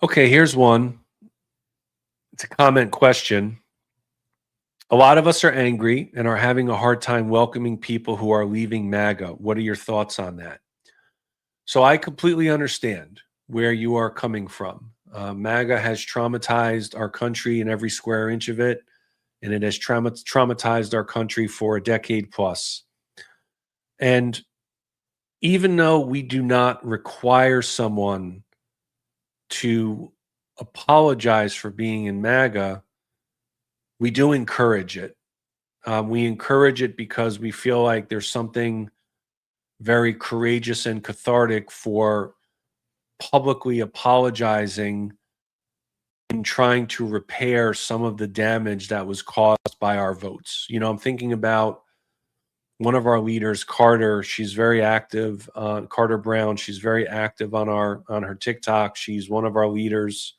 Okay, here's one. It's a comment question. A lot of us are angry and are having a hard time welcoming people who are leaving MAGA. What are your thoughts on that? So I completely understand where you are coming from. MAGA has traumatized our country in every square inch of it, and it has traumatized our country for a decade plus. And even though we do not require someone to apologize for being in MAGA, we do encourage it. We encourage it because we feel like there's something very courageous and cathartic for publicly apologizing and trying to repair some of the damage that was caused by our votes. I'm thinking about one of our leaders, Carter. She's very active, Carter Brown. She's very active on her TikTok. She's one of our leaders,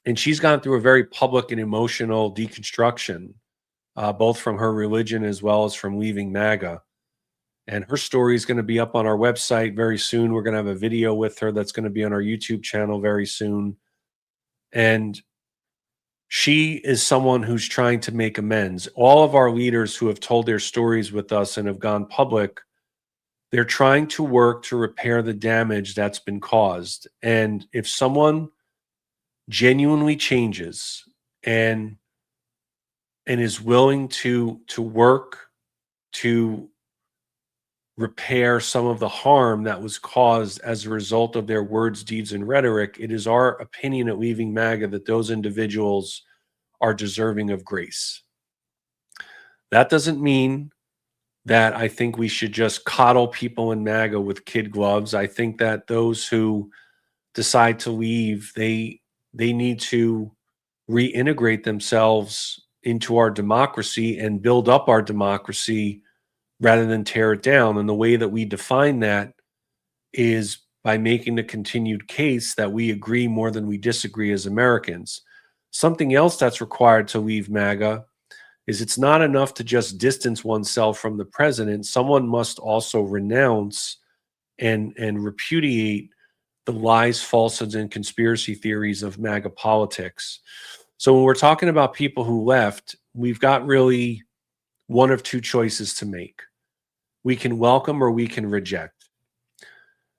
and she's gone through a very public and emotional deconstruction, both from her religion as well as from leaving MAGA. And her story is going to be up on our website very soon. We're going to have a video with her that's going to be on our YouTube channel very soon. And she is someone who's trying to make amends. All of our leaders who have told their stories with us and have gone public, they're trying to work to repair the damage that's been caused. And if someone genuinely changes and is willing to work to repair some of the harm that was caused as a result of their words, deeds, and rhetoric, it is our opinion at Leaving MAGA that those individuals are deserving of grace. That doesn't mean that I think we should just coddle people in MAGA with kid gloves. I think that those who decide to leave, they need to reintegrate themselves into our democracy and build up our democracy rather than tear it down. And the way that we define that is by making the continued case that we agree more than we disagree as Americans. Something else that's required to leave MAGA is it's not enough to just distance oneself from the president. Someone must also renounce and repudiate the lies, falsehoods, and conspiracy theories of MAGA politics. So when we're talking about people who left, we've got really one of two choices to make. We can welcome or we can reject.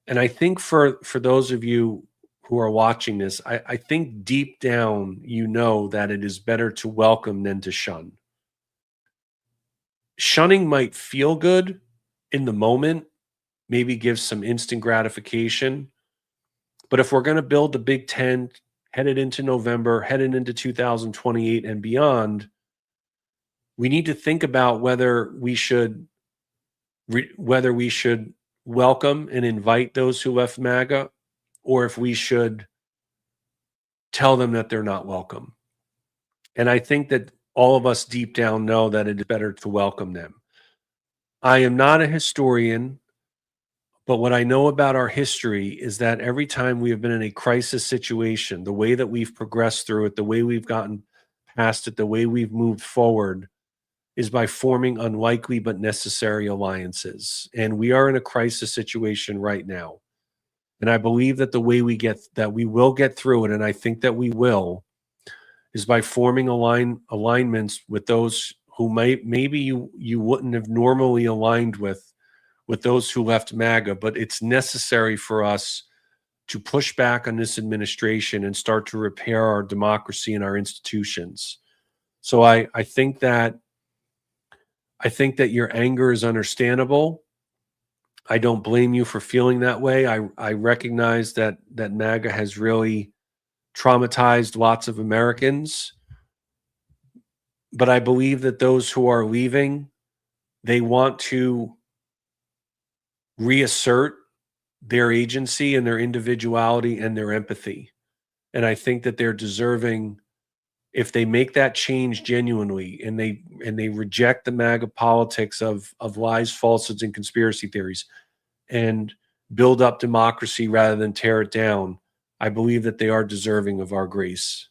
And I think for those of you who are watching this, I think deep down you know that it is better to welcome than to shun. Shunning might feel good in the moment, maybe give some instant gratification. But if we're going to build the Big Ten headed into November, headed into 2028 and beyond, we need to think about whether we should welcome and invite those who left MAGA, or if we should tell them that they're not welcome. And I think that all of us deep down know that it is better to welcome them. I am not a historian, but what I know about our history is that every time we have been in a crisis situation, the way that we've progressed through it, the way we've gotten past it, the way we've moved forward is by forming unlikely but necessary alliances. And we are in a crisis situation right now. And I believe that the way we will get through it, and I think that we will, is by forming alignments with those who maybe you wouldn't have normally aligned with those who left MAGA, but it's necessary for us to push back on this administration and start to repair our democracy and our institutions. So I think that your anger is understandable. I don't blame you for feeling that way. I recognize that MAGA has really traumatized lots of Americans. But I believe that those who are leaving, they want to reassert their agency and their individuality and their empathy. And I think that they're deserving, if they make that change genuinely and they reject the MAGA politics of lies, falsehoods, and conspiracy theories and build up democracy rather than tear it down, I believe that they are deserving of our grace.